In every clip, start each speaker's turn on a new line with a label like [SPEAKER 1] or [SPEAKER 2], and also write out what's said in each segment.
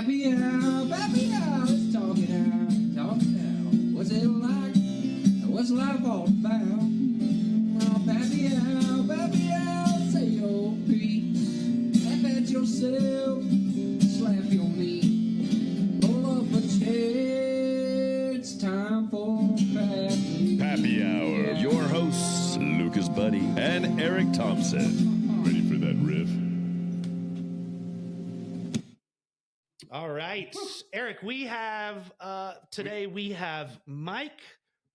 [SPEAKER 1] Pappy Hour, let's talk it out. What's it like? What's life all about? Oh, Pappy Hour, say your piece. Laugh at yourself, slap your knee. Roll up a chair, it's time for
[SPEAKER 2] Pappy Hour. Your hosts, Lucas Buddy and Eric Thompson. Ready for that riff?
[SPEAKER 3] All right, Eric, we have today we have Mike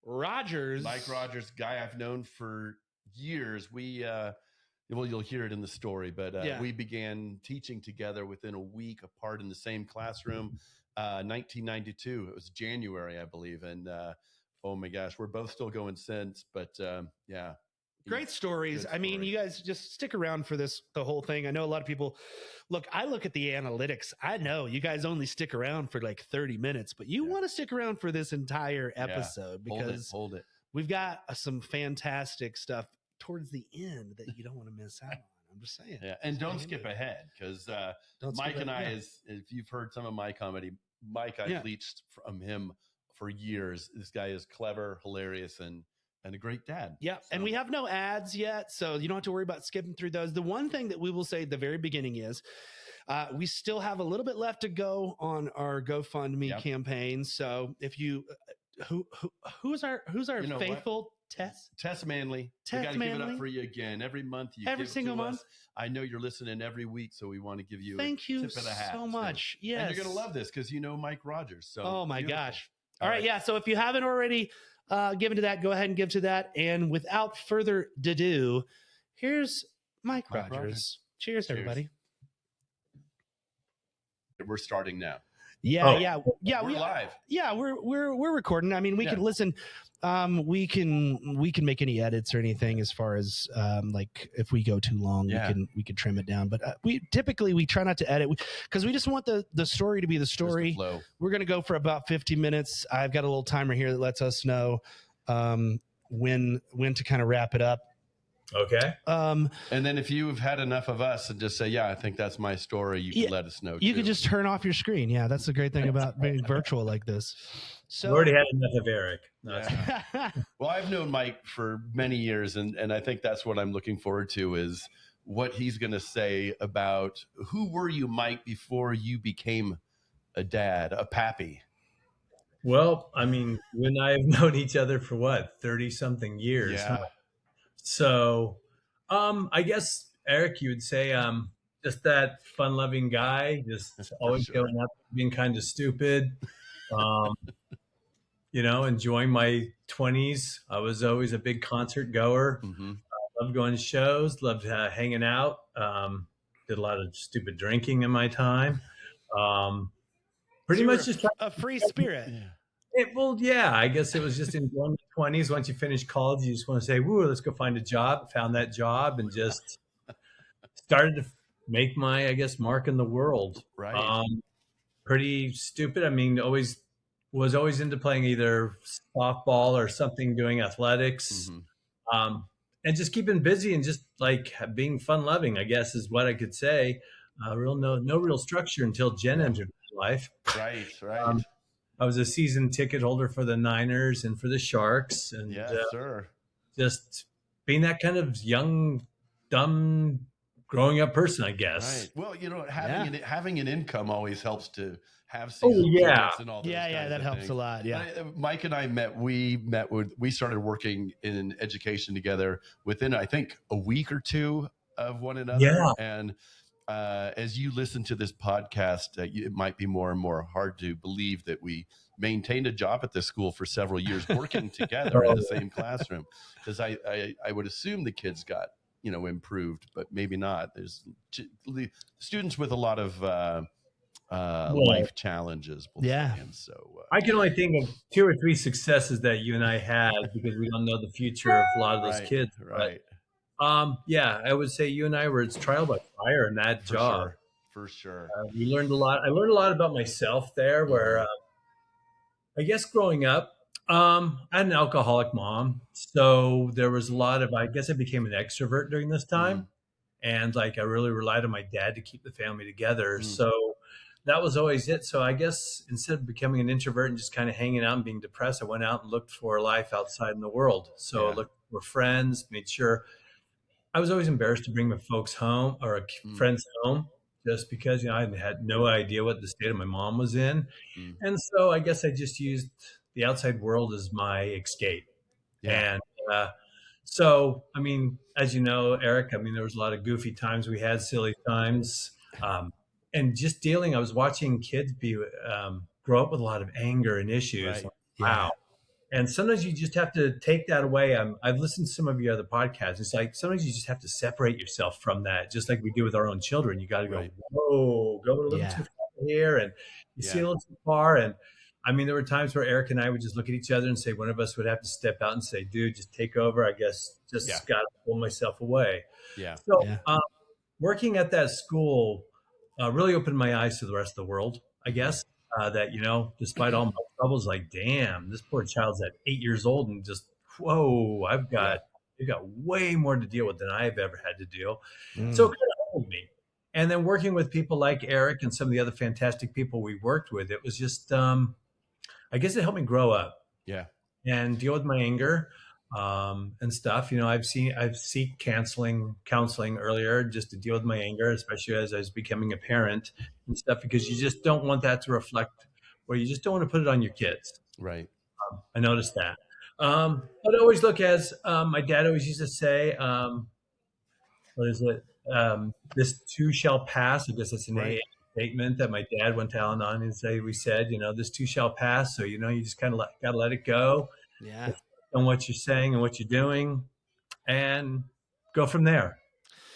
[SPEAKER 3] Rogers.
[SPEAKER 4] Mike Rogers, guy I've known for years. Well, you'll hear it in the story, but we began teaching together within a week apart in the same classroom, 1992. It was January, I believe. And oh my gosh, we're both still going since, but yeah.
[SPEAKER 3] Great stories. I mean, you guys just stick around for the whole thing. I know a lot of people I look at the analytics. I know you guys only stick around for like 30 minutes, but you want to stick around for this entire episode because
[SPEAKER 4] hold it.
[SPEAKER 3] We've got some fantastic stuff towards the end that you don't want to miss out on. I'm just saying.
[SPEAKER 4] Yeah. And don't skip ahead because Mike and I, if you've heard some of my comedy, Mike, I've leached from him for years. This guy is clever, hilarious, and a great dad.
[SPEAKER 3] Yeah. So. And we have no ads yet, so you don't have to worry about skipping through those. The one thing that we will say at the very beginning is we still have a little bit left to go on our GoFundMe campaign. So if you, who's our faithful
[SPEAKER 4] Tess Manley. We got to give it up for you again. Every month
[SPEAKER 3] every single month.
[SPEAKER 4] Us. I know you're listening every week, so we want to give you
[SPEAKER 3] thank you tip of the hat. So much. Yes.
[SPEAKER 4] And you're going to love this because you know Mike Rogers. So
[SPEAKER 3] oh my gosh. All right. Yeah. So if you haven't already given to that, go ahead and give to that. And without further ado, here's Mike Rogers. Cheers, everybody.
[SPEAKER 4] We're starting now.
[SPEAKER 3] Yeah.
[SPEAKER 4] We're live.
[SPEAKER 3] Yeah, we're recording. I mean, we can listen. We can make any edits or anything as far as like if we go too long, we can trim it down. But we try not to edit because we just want the story to be the story. We're gonna go for about 50 minutes. I've got a little timer here that lets us know when to kind of wrap it up.
[SPEAKER 5] Okay.
[SPEAKER 4] And then if you've had enough of us and just say, I think that's my story, you can let us know.
[SPEAKER 3] You can just turn off your screen. Yeah, that's the great thing about being virtual like this. So
[SPEAKER 5] we already had enough of Eric.
[SPEAKER 4] Well, I've known Mike for many years, and I think that's what I'm looking forward to is what he's going to say about who were you, Mike, before you became a dad, a pappy?
[SPEAKER 5] Well, I mean, you and I have known each other for 30-something years.
[SPEAKER 4] Yeah.
[SPEAKER 5] Huh? So, I guess, Eric, you would say just that fun-loving guy, just always going up, being kind of stupid, enjoying my 20s. I was always a big concert goer. Mm-hmm. Loved going to shows, loved hanging out, did a lot of stupid drinking in my time. Pretty much just
[SPEAKER 3] a free spirit.
[SPEAKER 5] I guess it was just enjoying the 20s. Once you finish college, you just want to say, woo, let's go find a job. Found that job and just started to make my, mark in the world.
[SPEAKER 4] Right.
[SPEAKER 5] Pretty stupid. I mean, was always into playing either softball or something, doing athletics. Mm-hmm. And just keeping busy and just like being fun loving, I guess is what I could say. No real structure until Jen entered my life.
[SPEAKER 4] Right.
[SPEAKER 5] I was a season ticket holder for the Niners and for the Sharks, and just being that kind of young, dumb, growing up person, I guess.
[SPEAKER 4] Right. Well, having an income always helps to have season tickets and all those
[SPEAKER 3] that helps
[SPEAKER 4] things.
[SPEAKER 3] A lot. Yeah.
[SPEAKER 4] Mike and I we started working in education together within I think a week or two of one another.
[SPEAKER 5] Yeah.
[SPEAKER 4] And as you listen to this podcast, it might be more and more hard to believe that we maintained a job at this school for several years working together in the same classroom. Because I would assume the kids got, improved, but maybe not. There's students with a lot of life challenges. And so
[SPEAKER 5] I can only think of 2 or 3 successes that you and I had because we don't know the future of a lot of those kids.
[SPEAKER 4] Right.
[SPEAKER 5] I would say you and I were trial by fire in that job.
[SPEAKER 4] For sure.
[SPEAKER 5] We learned a lot. I learned a lot about myself there where, I guess growing up, I had an alcoholic mom. So there was a lot of, I guess I became an extrovert during this time. And I really relied on my dad to keep the family together. So that was always it. So I guess instead of becoming an introvert and just kind of hanging out and being depressed, I went out and looked for life outside in the world. So I looked for friends, made sure. I was always embarrassed to bring my folks home or friends home, just because, I had no idea what the state of my mom was in. And so I guess I just used the outside world as my escape. And so, I mean, as you know, Eric, I mean, there was a lot of goofy times we had, silly times. And just I was watching kids grow up with a lot of anger and issues.
[SPEAKER 3] Right.
[SPEAKER 5] Like, wow. And sometimes you just have to take that away. I've listened to some of your other podcasts. It's like sometimes you just have to separate yourself from that, just like we do with our own children. You got to go, whoa, go a little too far here, and you see a little too far. And I mean, there were times where Eric and I would just look at each other and say, one of us would have to step out and say, dude, just take over. I guess just got to pull myself away. So working at that school really opened my eyes to the rest of the world, I guess. That, despite all my troubles, like, damn, this poor child's at 8 years old and just, whoa, they've got way more to deal with than I've ever had to deal. So it kind of humbled me. And then working with people like Eric and some of the other fantastic people we worked with, it was just, I guess it helped me grow up. And deal with my anger and stuff. I've seek counseling earlier just to deal with my anger, especially as I was becoming a parent and stuff, because you just don't want that to reflect, or you just don't want to put it on your kids.
[SPEAKER 4] Right.
[SPEAKER 5] I noticed that. But I always look as my dad always used to say, what is it? This too shall pass. I guess it's an AA statement that my dad went to Al-Anon and we said, this too shall pass. So, you just kind of got to let it go. On what you're saying and what you're doing, and go from there.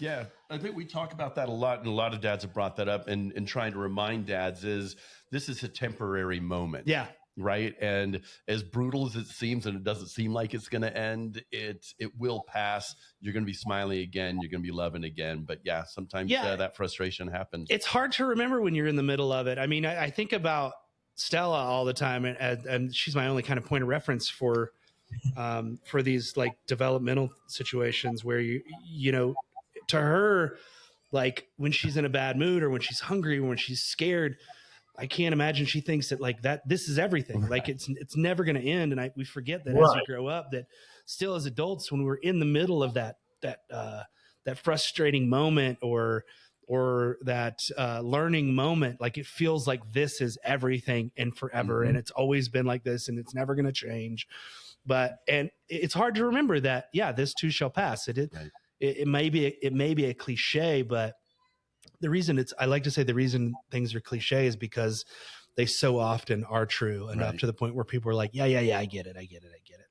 [SPEAKER 4] Yeah, I think we talk about that a lot, and a lot of dads have brought that up, and trying to remind dads is this is a temporary moment. Right. And as brutal as it seems, and it doesn't seem like it's going to end, it will pass. You're going to be smiling again. You're going to be loving again. But sometimes that frustration happens.
[SPEAKER 3] It's hard to remember when you're in the middle of it. I mean, I think about Stella all the time, and she's my only kind of point of reference for these like developmental situations where to her, like when she's in a bad mood or when she's hungry or when she's scared, I can't imagine she thinks that like that this is everything. Like it's never going to end. And we forget that as we grow up, that still as adults, when we're in the middle of that frustrating moment or that learning moment, like it feels like this is everything and forever. And it's always been like this and it's never going to change. And it's hard to remember that, this too shall pass. It may be a cliche, but the reason I like to say the reason things are cliche is because they so often are true enough to the point where people are like, yeah, I get it.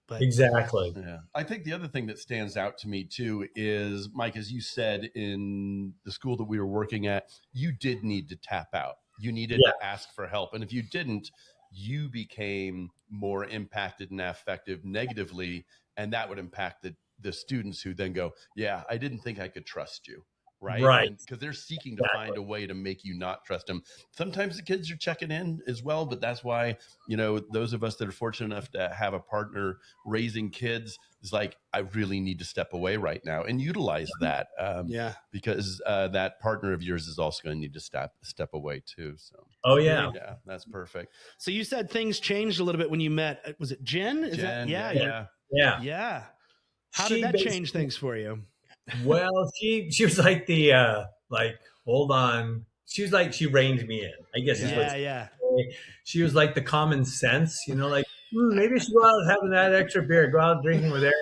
[SPEAKER 3] But
[SPEAKER 5] exactly.
[SPEAKER 4] Yeah. I think the other thing that stands out to me too is, Mike, as you said, in the school that we were working at, you did need to tap out. You needed to ask for help. And if you didn't, you became more impacted and affected negatively, and that would impact the students who then go, I didn't think I could trust you. Right. Because they're seeking to find a way to make you not trust them. Sometimes the kids are checking in as well, but that's why, those of us that are fortunate enough to have a partner raising kids is like, I really need to step away right now and utilize that. Because that partner of yours is also going to need to step away too. So. Yeah, that's perfect.
[SPEAKER 3] So you said things changed a little bit when you met. Was it Jen?
[SPEAKER 4] Jen,
[SPEAKER 3] yeah. How did that change things for you?
[SPEAKER 5] Well, she was like the hold on. She was like, she reined me in, I guess. She was like the common sense, like maybe I should go out having that extra beer, go out drinking with Eric.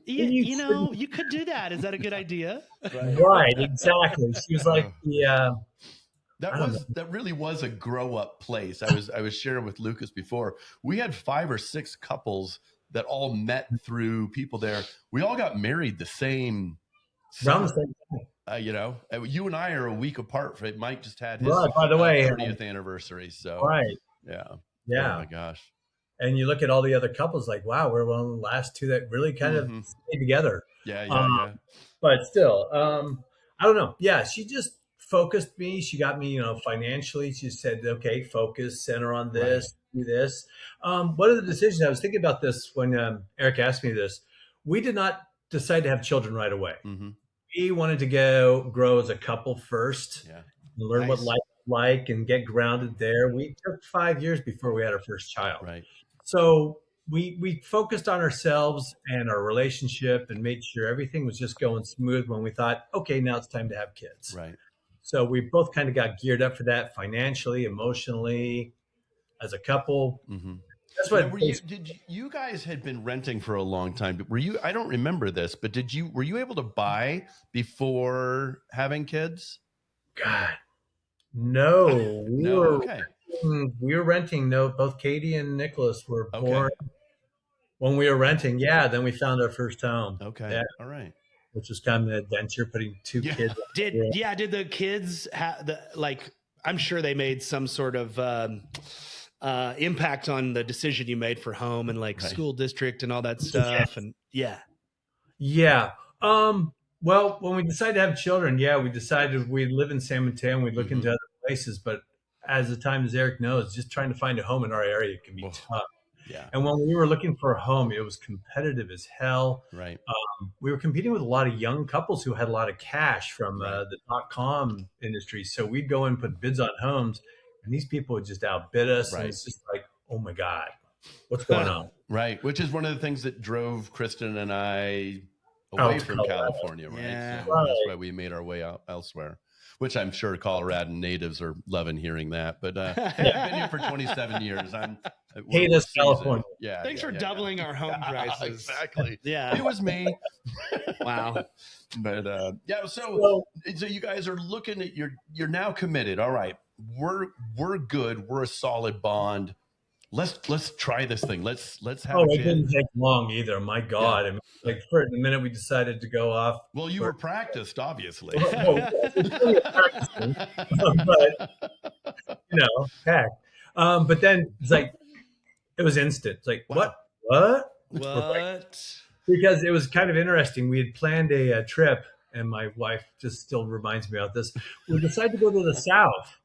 [SPEAKER 3] You could do that. Is that a good idea?
[SPEAKER 5] Right, exactly. She was like
[SPEAKER 4] that really was a grow up place. I was sharing with Lucas before. We had 5 or 6 couples that all met through people there. We all got married the same summer. You and I are a week apart. Mike just had his
[SPEAKER 5] by the way,
[SPEAKER 4] 30th anniversary. So
[SPEAKER 5] yeah.
[SPEAKER 4] Oh my gosh.
[SPEAKER 5] And you look at all the other couples, like, wow, we're one of the last 2 that really kind of stayed together. But still, I don't know. Yeah, she just focused me. She got me, financially. She said, okay, focus, center on this, do this. One of the decisions, I was thinking about this when Eric asked me this. We did not decide to have children right away. we wanted to grow as a couple first,
[SPEAKER 4] Yeah.
[SPEAKER 5] and learn what life is like and get grounded there. We took 5 years before we had our first child.
[SPEAKER 4] Right.
[SPEAKER 5] So we focused on ourselves and our relationship and made sure everything was just going smooth when we thought, okay, now it's time to have kids.
[SPEAKER 4] Right.
[SPEAKER 5] So we both kind of got geared up for that financially, emotionally, as a couple.
[SPEAKER 4] Mm-hmm.
[SPEAKER 5] That's what
[SPEAKER 4] you guys had been renting for a long time. Were you, I don't remember this, but were you able to buy before having kids?
[SPEAKER 5] God, no.
[SPEAKER 4] Okay.
[SPEAKER 5] We were renting. No, both Katie and Nicholas were born when we were renting. Yeah. Then we found our first home.
[SPEAKER 4] Okay.
[SPEAKER 5] Yeah.
[SPEAKER 4] All right.
[SPEAKER 5] Which was kind of an adventure, putting two kids.
[SPEAKER 3] Did the kids have I'm sure they made some sort of impact on the decision you made for home and school district and all that stuff. And yeah.
[SPEAKER 5] Well, when we decided to have children, we decided we'd live in San Mateo and we'd look into other places. But as the time, as Eric knows, just trying to find a home in our area can be tough.
[SPEAKER 4] Yeah.
[SPEAKER 5] And when we were looking for a home, it was competitive as hell.
[SPEAKER 4] Right.
[SPEAKER 5] We were competing with a lot of young couples who had a lot of cash from the .com industry. So we'd go and put bids on homes, and these people would just outbid us.
[SPEAKER 4] Right.
[SPEAKER 5] And it's just like, oh my God, what's going on?
[SPEAKER 4] Right. Which is one of the things that drove Kristen and I away from California. Right.
[SPEAKER 3] Yeah.
[SPEAKER 4] So that's why we made our way out elsewhere. Which I'm sure Colorado natives are loving hearing that. But I've been here for 27 years.
[SPEAKER 5] Hate us, California.
[SPEAKER 4] Yeah.
[SPEAKER 3] Thanks for doubling our home prices.
[SPEAKER 4] Exactly.
[SPEAKER 3] Yeah.
[SPEAKER 4] It was me.
[SPEAKER 3] Wow.
[SPEAKER 4] But so you guys are looking at you're now committed. All right. We're good. We're a solid bond. Let's try this thing. Let's have
[SPEAKER 5] it didn't take long either. My God. Yeah. I mean, for the minute we decided to go off.
[SPEAKER 4] Well, you were practiced, obviously.
[SPEAKER 5] But heck. But then it's it was instant. It's
[SPEAKER 3] wow.
[SPEAKER 5] What? Because it was kind of interesting. We had planned a trip, and my wife just still reminds me about this. We decided to go to the South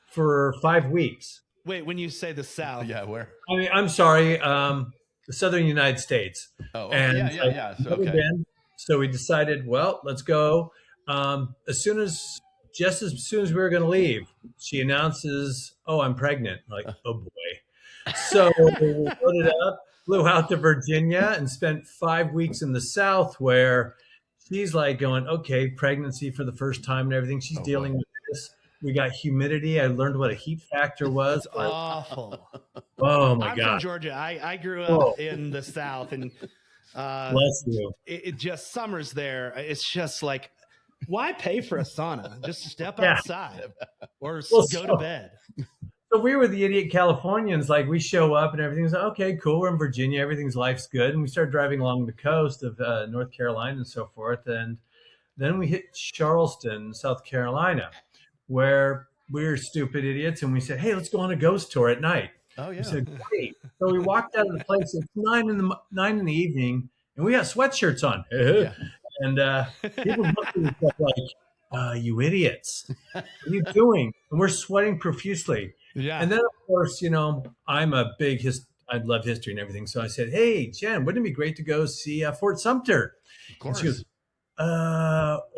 [SPEAKER 5] for 5 weeks.
[SPEAKER 3] Wait, when you say the South,
[SPEAKER 4] yeah, where?
[SPEAKER 5] I mean, I'm sorry, the Southern United States.
[SPEAKER 4] Oh,
[SPEAKER 5] and
[SPEAKER 4] yeah.
[SPEAKER 5] So we decided, well, let's go. Just as soon as we were going to leave, she announces, "Oh, I'm pregnant." Like, oh boy. So we loaded up, flew out to Virginia, and spent 5 weeks in the South, where she's going, okay, pregnancy for the first time and everything. She's dealing with this. We got humidity. I learned what a heat factor was.
[SPEAKER 3] That's awful.
[SPEAKER 5] Oh my God.
[SPEAKER 3] I'm from Georgia. I grew up in the South, and
[SPEAKER 5] bless you.
[SPEAKER 3] It just summers there. It's just why pay for a sauna? Just step outside or go to bed.
[SPEAKER 5] So we were the idiot Californians. We show up and everything's okay, cool. We're in Virginia. Life's good. And we start driving along the coast of North Carolina and so forth. And then we hit Charleston, South Carolina, where we're stupid idiots. And we said, hey, let's go on a ghost tour at night.
[SPEAKER 4] Oh, yeah.
[SPEAKER 5] We said, great. So we walked out of the place. It's 9 in the evening, and we got sweatshirts on.
[SPEAKER 4] Yeah.
[SPEAKER 5] And people look at us you idiots. What are you doing? And we're sweating profusely.
[SPEAKER 3] Yeah.
[SPEAKER 5] And then, of course, I'm a big I love history and everything. So I said, hey, Jen, wouldn't it be great to go see Fort Sumter?
[SPEAKER 4] Of course.
[SPEAKER 5] And she goes,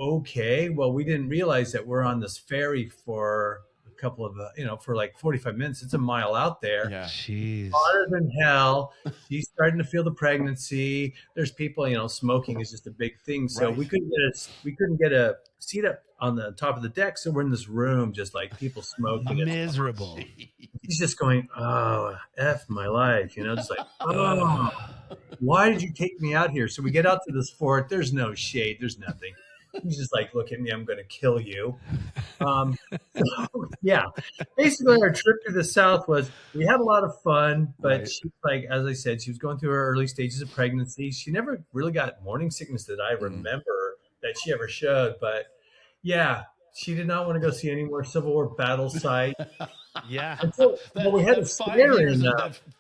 [SPEAKER 5] okay. Well, we didn't realize that we're on this ferry for a couple of, for 45 minutes. It's a mile out there.
[SPEAKER 4] Yeah.
[SPEAKER 3] Jeez.
[SPEAKER 5] Hotter than hell. She's starting to feel the pregnancy. There's people, smoking is just a big thing. So we couldn't get a seat up on the top of the deck. So we're in this room, just people smoking.
[SPEAKER 3] Miserable.
[SPEAKER 5] He's just going, oh, F my life, just oh, why did you take me out here? So we get out to this fort. There's no shade. There's nothing. He's just look at me. I'm going to kill you. Yeah. Basically, our trip to the South we had a lot of fun, but she's as I said, she was going through her early stages of pregnancy. She never really got morning sickness that I remember that she ever showed. But yeah, she did not want to go see any more Civil War battle site.
[SPEAKER 3] Yeah.
[SPEAKER 5] So, we had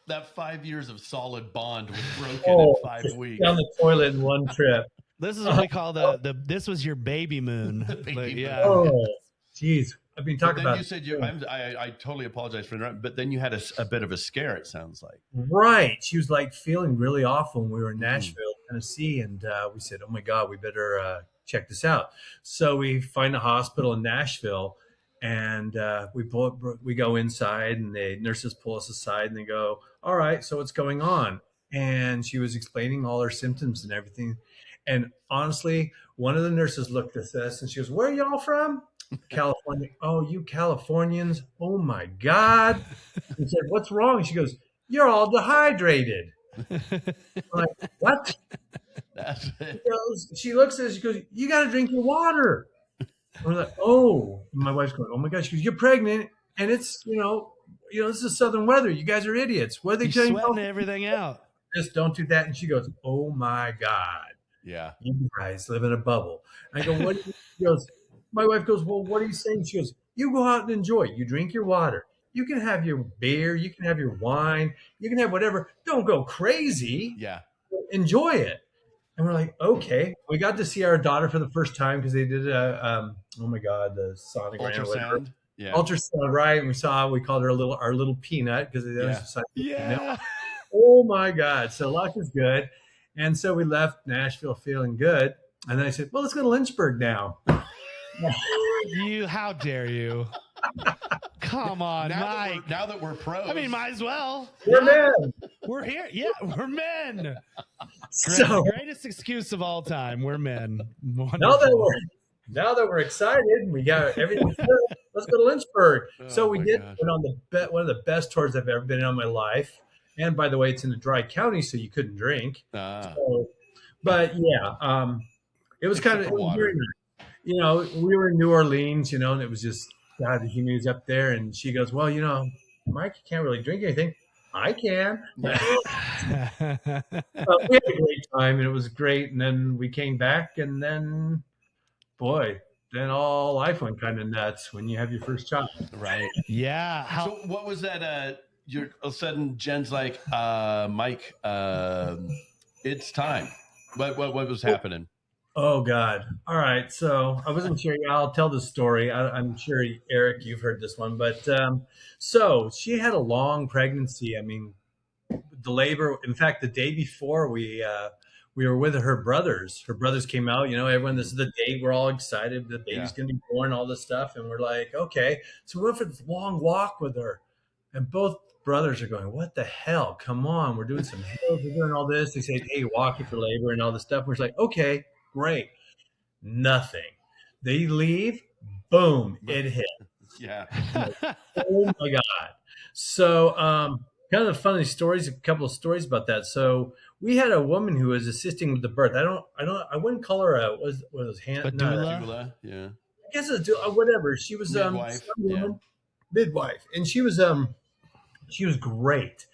[SPEAKER 4] that 5 years of solid bond was broken in 5 weeks.
[SPEAKER 5] Down the toilet in one trip.
[SPEAKER 3] This is what we call this was your baby moon. Yeah.
[SPEAKER 5] Oh, geez. I've been talking about.
[SPEAKER 4] You said I totally apologize for interrupting, but then you had a bit of a scare. It sounds like.
[SPEAKER 5] Right. She was feeling really awful when we were in Nashville, Tennessee, and we said, "Oh my God, we better check this out. So we find a hospital in Nashville, and we go inside, and the nurses pull us aside, and they go, all right, so what's going on? And she was explaining all her symptoms and everything. And honestly, one of the nurses looked at us and she goes, where are y'all from? California. Oh, you Californians. Oh my God. He said, what's wrong? She goes, you're all dehydrated. I'm like, what?
[SPEAKER 4] That's it.
[SPEAKER 5] She looks at us, she goes, you got to drink your water. We're like, oh, my wife's going, oh my gosh. She goes, you're pregnant and it's, this is southern weather. You guys are idiots. What are they telling you?
[SPEAKER 3] Sweating everything out.
[SPEAKER 5] Just don't do that. And she goes, oh my God.
[SPEAKER 4] Yeah.
[SPEAKER 5] You guys live in a bubble. And I go, what? She goes, my wife goes, well, what are you saying? She goes, you go out and enjoy. You drink your water. You can have your beer. You can have your wine. You can have whatever. Don't go crazy.
[SPEAKER 4] Yeah.
[SPEAKER 5] Enjoy it. And we're like, okay. We got to see our daughter for the first time because they did the sonogram.
[SPEAKER 4] Ultrasound. Yeah.
[SPEAKER 5] Ultrasound, right? And we called her our little peanut because
[SPEAKER 3] Yeah.
[SPEAKER 5] Oh my God. So luck is good. And so we left Nashville feeling good. And then I said, well, let's go to Lynchburg now.
[SPEAKER 3] How dare you? Come on, Mike.
[SPEAKER 4] Now that we're pros.
[SPEAKER 3] I mean, might as well.
[SPEAKER 5] We're men.
[SPEAKER 3] We're here. Yeah, we're men.
[SPEAKER 5] So
[SPEAKER 3] Greatest excuse of all time. We're men.
[SPEAKER 5] now that we're excited, we got everything. Let's go to Lynchburg. So we did went on one of the best tours I've ever been on in my life. And by the way, it's in a dry county, so you couldn't drink. But yeah, it was kind of very nice. We were in New Orleans, and it was just God. The humidity up there, and she goes, "Well, Mike, you can't really drink anything. I can." We had a great time, and it was great. And then we came back, and then, boy, then all life went kind of nuts when you have your first child.
[SPEAKER 4] Right.
[SPEAKER 3] Yeah.
[SPEAKER 4] So what was that? All of a sudden, Jen's like, Mike, it's time. What was happening?
[SPEAKER 5] Oh, God. All right. So I wasn't sure. I'll tell the story. I'm sure, Eric, you've heard this one. But so she had a long pregnancy. I mean, the labor, in fact, the day before we were with her brothers. Her brothers came out, everyone, this is the day we're all excited. The baby's going to be born, all this stuff. And we're like, okay. So we went for this long walk with her. And both brothers are going, what the hell? Come on. We're doing some hills. We're doing all this. They say, hey, walking for labor and all this stuff. We're like, okay, great. Nothing. They leave. Boom. It hit.
[SPEAKER 4] Yeah.
[SPEAKER 5] Oh my God. So, kind of funny stories, a couple of stories about that. So we had a woman who was assisting with the birth. I wouldn't call her a
[SPEAKER 3] doula?
[SPEAKER 4] Yeah.
[SPEAKER 5] I guess it's whatever. She was midwife. And she was great.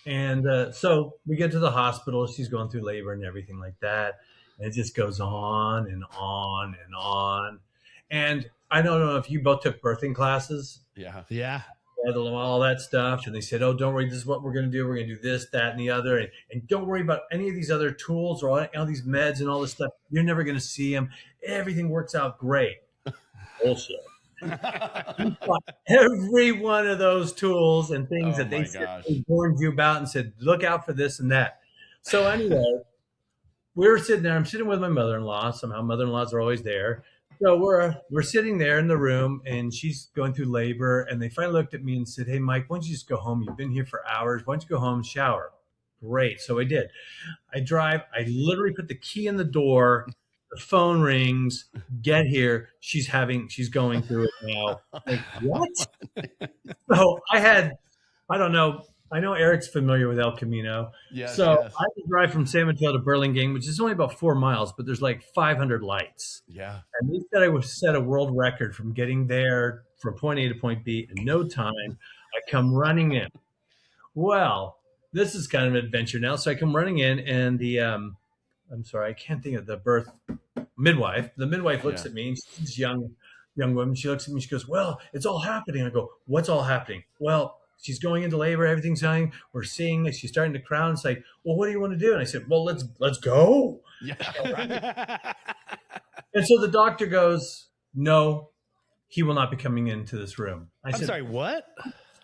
[SPEAKER 5] And so we get to the hospital. She's going through labor and everything like that. And it just goes on and on and on. And I don't know if you both took birthing classes.
[SPEAKER 4] Yeah.
[SPEAKER 3] Yeah.
[SPEAKER 5] All that stuff. And they said, oh, don't worry. This is what we're going to do. We're going to do this, that, and the other. And don't worry about any of these other tools or all these meds and all this stuff. You're never going to see them. Everything works out great. Bullshit. Every one of those tools and things that they warned you about and said, look out for this and that. So anyway, we were sitting there. I'm sitting with my mother-in-law. Somehow mother-in-laws are always there. So we're sitting there in the room, and she's going through labor. And they finally looked at me and said, hey, Mike, why don't you just go home? You've been here for hours. Why don't you go home and shower? Great. So I did. I literally put the key in the door. The phone rings. Get here. She's going through it now. Like, what? So I don't know. I know Eric's familiar with El Camino.
[SPEAKER 4] Yes,
[SPEAKER 5] so
[SPEAKER 4] yes.
[SPEAKER 5] I had to drive from San Mateo to Burlingame, which is only about 4 miles, but there's like 500 lights.
[SPEAKER 4] Yeah.
[SPEAKER 5] And they said I would set a world record from getting there from point A to point B in no time. I come running in. Well, this is kind of an adventure now. So I come running in, and I'm sorry, I can't think of the birth midwife. The midwife looks at me, and she's young woman. She looks at me. She goes, well, it's all happening. I go, what's all happening? Well, she's going into labor. Everything's going. We're seeing that she's starting to crown. It's like, well, what do you want to do? And I said, well, let's go.
[SPEAKER 4] Yeah.
[SPEAKER 3] Right.
[SPEAKER 5] And so the doctor goes, no, he will not be coming into this room. I said,
[SPEAKER 3] sorry, what?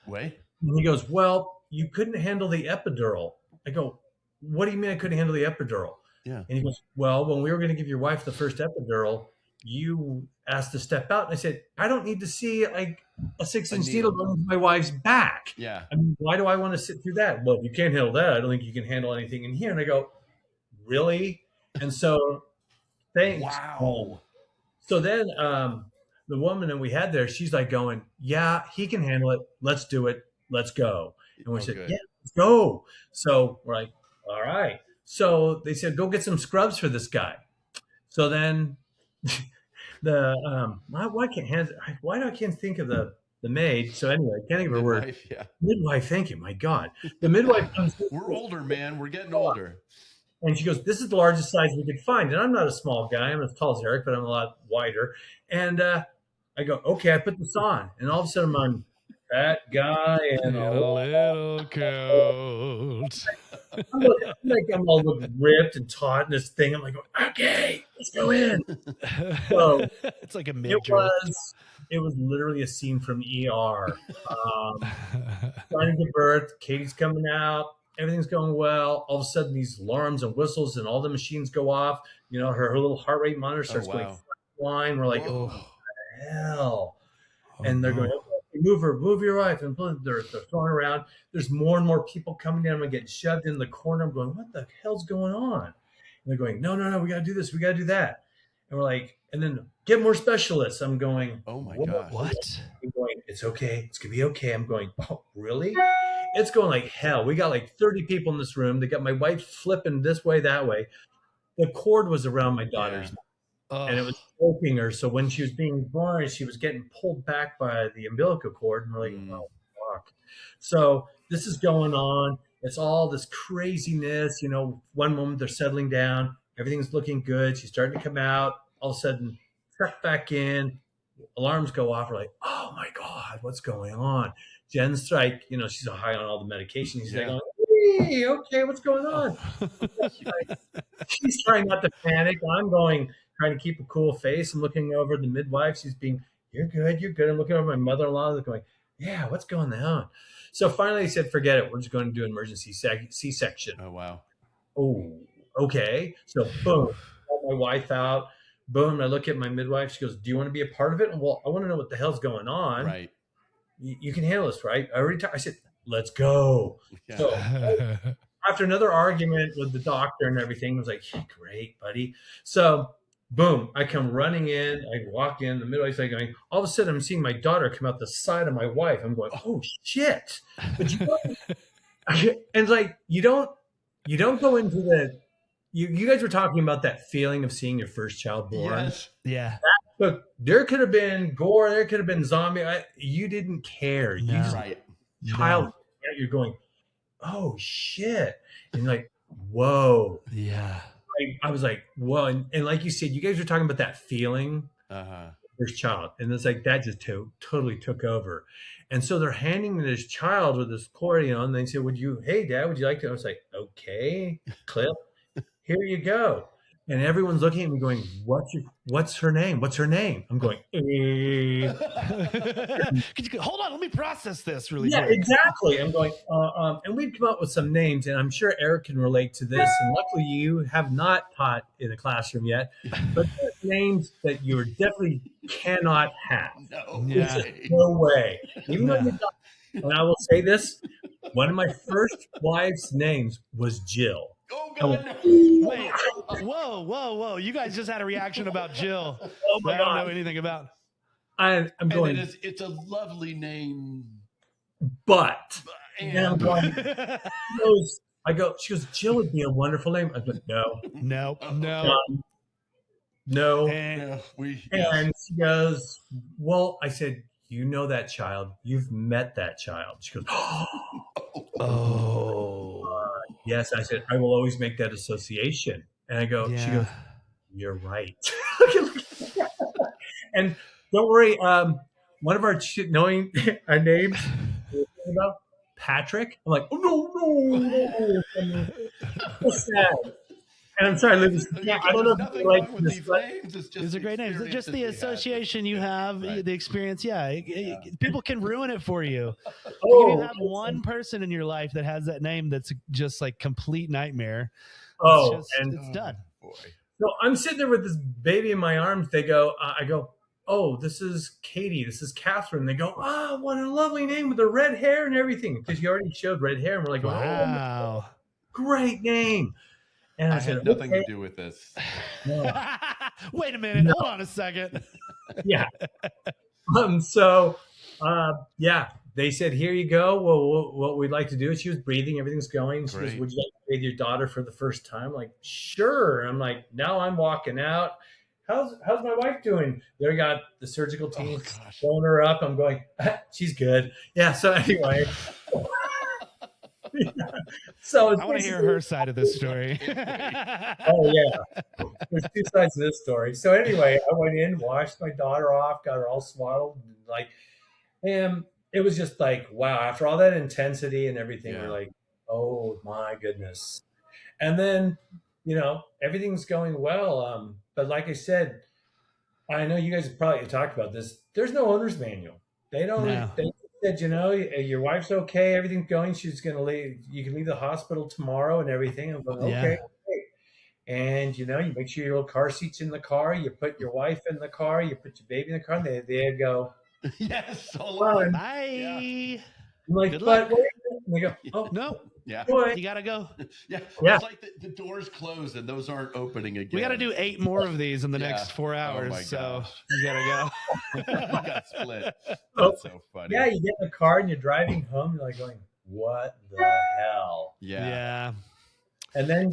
[SPEAKER 4] Wait.
[SPEAKER 5] And he goes, well, you couldn't handle the epidural. I go, what do you mean I couldn't handle the epidural?
[SPEAKER 4] Yeah.
[SPEAKER 5] And he goes, well, when we were going to give your wife the first epidural, you asked to step out. And I said, I don't need to see like a 6-inch needle going into my wife's back.
[SPEAKER 4] Yeah.
[SPEAKER 5] I mean, why do I want to sit through that? Well, if you can't handle that, I don't think you can handle anything in here. And I go, really? And so thanks.
[SPEAKER 4] Wow.
[SPEAKER 5] So then the woman that we had there, she's like going, yeah, he can handle it. Let's do it. Let's go. And we said,
[SPEAKER 4] good.
[SPEAKER 5] yeah, let's go. So we're like, all right. So they said, go get some scrubs for this guy. So then why do I can't think of the maid? So anyway, I can't think of her word.
[SPEAKER 4] Yeah.
[SPEAKER 5] Midwife, thank you. My God. The midwife comes.
[SPEAKER 4] We're older, man. We're getting older.
[SPEAKER 5] And she goes, this is the largest size we could find. And I'm not a small guy. I'm as tall as Eric, but I'm a lot wider. And I go, okay, I put this on. And all of a sudden I'm on fat guy and a
[SPEAKER 3] little coat.
[SPEAKER 5] I'm all ripped and taut in this thing. I'm like, okay, let's go in. So
[SPEAKER 3] it's like a mid-drift.
[SPEAKER 5] It was literally a scene from ER. Starting to birth, Katie's coming out. Everything's going well. All of a sudden, these alarms and whistles and all the machines go off. You know, her little heart rate monitor starts going flying. We're like, oh, hell. And they're going, move your wife. And they're throwing around. There's more and more people coming in. I'm getting shoved in the corner. I'm going, what the hell's going on? And they're going, no, we got to do this. We got to do that. And we're like, and then get more specialists. I'm going,
[SPEAKER 4] oh my God.
[SPEAKER 3] What?
[SPEAKER 5] I'm going, it's okay. It's going to be okay. I'm going, oh, really? It's going like hell. We got like 30 people in this room. They got my wife flipping this way, that way. The cord was around my daughter's mouth, and it was choking her. So when she was being born, she was getting pulled back by the umbilical cord. And we're like, oh, fuck. So this is going on. It's all this craziness. You know, one moment they're settling down. Everything's looking good. She's starting to come out. All of a sudden, tuck back in. Alarms go off. We're like, oh, my God, what's going on? Jen's like, you know, she's high on all the medication. She's like, hey, okay, what's going on? She's trying not to panic. I'm trying to keep a cool face. I'm looking over the midwife. She's being, you're good. I'm looking over my mother-in-law. They're going, yeah, what's going on? So finally he said, forget it. We're just going to do an emergency C-section.
[SPEAKER 4] Oh, wow.
[SPEAKER 5] Oh, okay. So boom, call my wife out. Boom, I look at my midwife. She goes, do you want to be a part of it? And, well, I want to know what the hell's going on.
[SPEAKER 4] Right.
[SPEAKER 5] You can handle this, right? I said, let's go. Yeah. So after another argument with the doctor and everything, I was like, great, buddy. So boom, I come running in. I walk in. The midwife's like going, all of a sudden I'm seeing my daughter come out the side of my wife. I'm going, oh shit. But and it's like, you don't go into the, you guys were talking about that feeling of seeing your first child born.
[SPEAKER 4] Yes.
[SPEAKER 3] Yeah.
[SPEAKER 5] Look, there could have been gore. There could have been zombie. You didn't care. You just child. You're going, oh shit, and like, whoa.
[SPEAKER 3] Yeah.
[SPEAKER 5] I was like, whoa, and like you said, you guys were talking about that feeling. First child, and it's like that just totally took over. And so they're handing me this child with this cord, you know, and they said, hey Dad, would you like to? I was like, okay, clip. Here you go. And everyone's looking at me going, what's her name? What's her name? I'm going,
[SPEAKER 3] Could you hold on, let me process this really quick.
[SPEAKER 5] Yeah, exactly. I'm going, and we've come up with some names, and I'm sure Eric can relate to this. And luckily you have not taught in a classroom yet, but there's names that you definitely cannot have.
[SPEAKER 4] No,
[SPEAKER 5] no way. Even though you got, and I will say this, one of my first wife's names was Jill.
[SPEAKER 4] Oh, God.
[SPEAKER 3] Wait, whoa. You guys just had a reaction about Jill.
[SPEAKER 5] Oh, my God.
[SPEAKER 3] I don't know anything about.
[SPEAKER 5] I'm going.
[SPEAKER 4] It's a lovely name.
[SPEAKER 5] But. And I'm going. She goes, Jill would be a wonderful name. I go, no. And she goes, well, I said, you know that child. You've met that child. She goes, yes. I said, I will always make that association. And I go, she goes, you're right. And don't worry. One of our knowing our names, about Patrick. I'm like, oh no. What's sad. And I'm sorry, Lucas. I don't know if you like this.
[SPEAKER 3] These are great names. Just the association you have, the experience. Yeah, people can ruin it for you. If you have one person in your life that has that name, that's just like complete nightmare. It's done.
[SPEAKER 4] Boy.
[SPEAKER 5] So I'm sitting there with this baby in my arms. They go, I go, oh, this is Katie. This is Catherine. They go, what a lovely name with the red hair and everything. Because you already showed red hair. And we're like,
[SPEAKER 3] wow.
[SPEAKER 5] Oh, great name. And I said,
[SPEAKER 4] had nothing to do with this.
[SPEAKER 5] No.
[SPEAKER 3] Wait a minute. No. Hold on a second.
[SPEAKER 5] Yeah. They said, here you go. Well, what we'd like to do is she was breathing. Everything's going. She goes, would you like to bathe your daughter for the first time? I'm like, sure. I'm like, now I'm walking out. How's my wife doing? They got the surgical team blowing her up. I'm going, she's good. Yeah. So anyway. So
[SPEAKER 3] I want to hear her side of this story.
[SPEAKER 5] Oh yeah, there's two sides to this story. So anyway, I went in, washed my daughter off, got her all swaddled, and it was just like, wow. After all that intensity and everything, we're like, oh my goodness. And then, everything's going well. But like I said, I know you guys have probably talked about this. There's no owner's manual. They don't. No. They said, your wife's okay, everything's going. She's going to leave. You can leave the hospital tomorrow and everything. I'm going, okay. And, you make sure your little car seat's in the car. You put your wife in the car. You put your baby in the car. And they go,
[SPEAKER 4] yes,
[SPEAKER 3] so long. Bye.
[SPEAKER 5] Yeah. I'm like, good luck. Wait. And they go, oh,
[SPEAKER 3] no.
[SPEAKER 4] Yeah.
[SPEAKER 3] Boy. You got to go.
[SPEAKER 4] Yeah. It's like the doors close and those aren't opening again.
[SPEAKER 3] We got to do 8 more of these in the next 4 hours.
[SPEAKER 4] Oh
[SPEAKER 3] so you got to go.
[SPEAKER 4] You got split. That's so funny.
[SPEAKER 5] Yeah. You get in the car and you're driving home. You're like going, what the hell?
[SPEAKER 3] Yeah.
[SPEAKER 5] And then,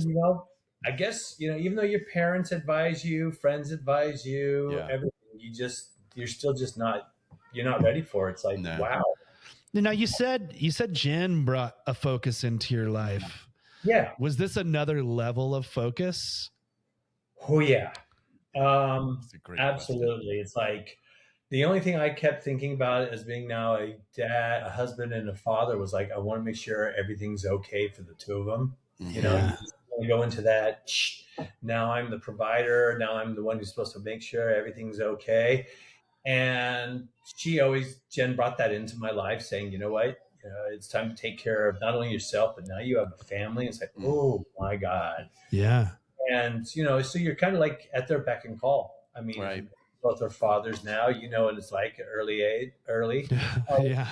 [SPEAKER 5] I guess, even though your parents advise you, friends advise you, everything, you're still just you're not ready for it. It's like, wow.
[SPEAKER 3] Now you said Jen brought a focus into your life.
[SPEAKER 5] Yeah.
[SPEAKER 3] Was this another level of focus?
[SPEAKER 5] Oh yeah. Absolutely. It's like the only thing I kept thinking about as being now a dad, a husband, and a father was like, I want to make sure everything's okay for the two of them. You just go into that. Now I'm the provider. Now I'm the one who's supposed to make sure everything's okay. And Jen brought that into my life saying, you know what, it's time to take care of not only yourself, but now you have a family. It's like, oh my God.
[SPEAKER 3] Yeah.
[SPEAKER 5] And, so you're kind of like at their beck and call. I mean, both are fathers now, what it's like early.
[SPEAKER 3] Yeah.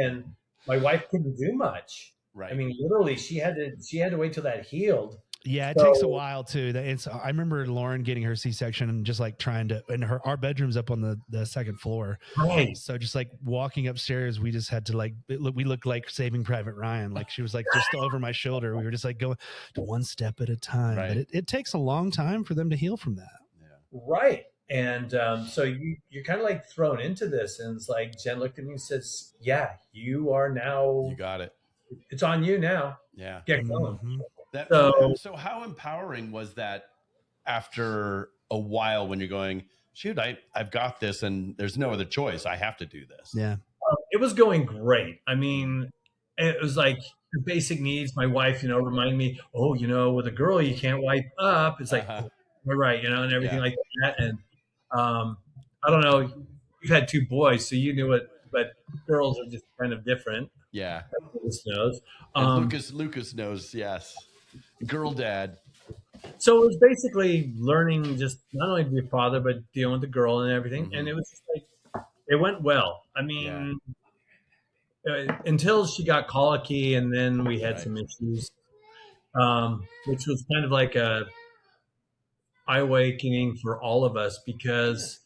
[SPEAKER 5] And my wife couldn't do much.
[SPEAKER 4] Right.
[SPEAKER 5] I mean, literally she had to wait till that healed.
[SPEAKER 3] Yeah, it takes a while too. I remember Lauren getting her C-section and just like trying to, and our bedroom's up on the second floor.
[SPEAKER 5] Right.
[SPEAKER 3] So just like walking upstairs, we just had to we looked like Saving Private Ryan. Like she was like just over my shoulder. We were just like going one step at a time.
[SPEAKER 4] Right.
[SPEAKER 3] But it takes a long time for them to heal from that.
[SPEAKER 5] Yeah. Right. And so you're kind of like thrown into this. And it's like Jen looked at me and says, yeah, you are now.
[SPEAKER 4] You got it.
[SPEAKER 5] It's on you now.
[SPEAKER 4] Yeah.
[SPEAKER 5] Get going.
[SPEAKER 4] Mm-hmm. So how empowering was that after a while when you're going, shoot, I've got this and there's no other choice. I have to do this.
[SPEAKER 3] Yeah.
[SPEAKER 5] It was going great. I mean, it was like the basic needs. My wife, remind me, with a girl, you can't wipe up. It's like, we're right, and everything like that. And I don't know, you've had 2 boys, so you knew it, but girls are just kind of different.
[SPEAKER 4] Yeah.
[SPEAKER 5] Lucas knows.
[SPEAKER 4] Lucas knows, yes. Girl dad.
[SPEAKER 5] So it was basically learning just not only to be a father, but dealing with the girl and everything. Mm-hmm. And it was just like, it went well. I mean, until she got colicky and then we had some issues, which was kind of like a eye-awakening for all of us because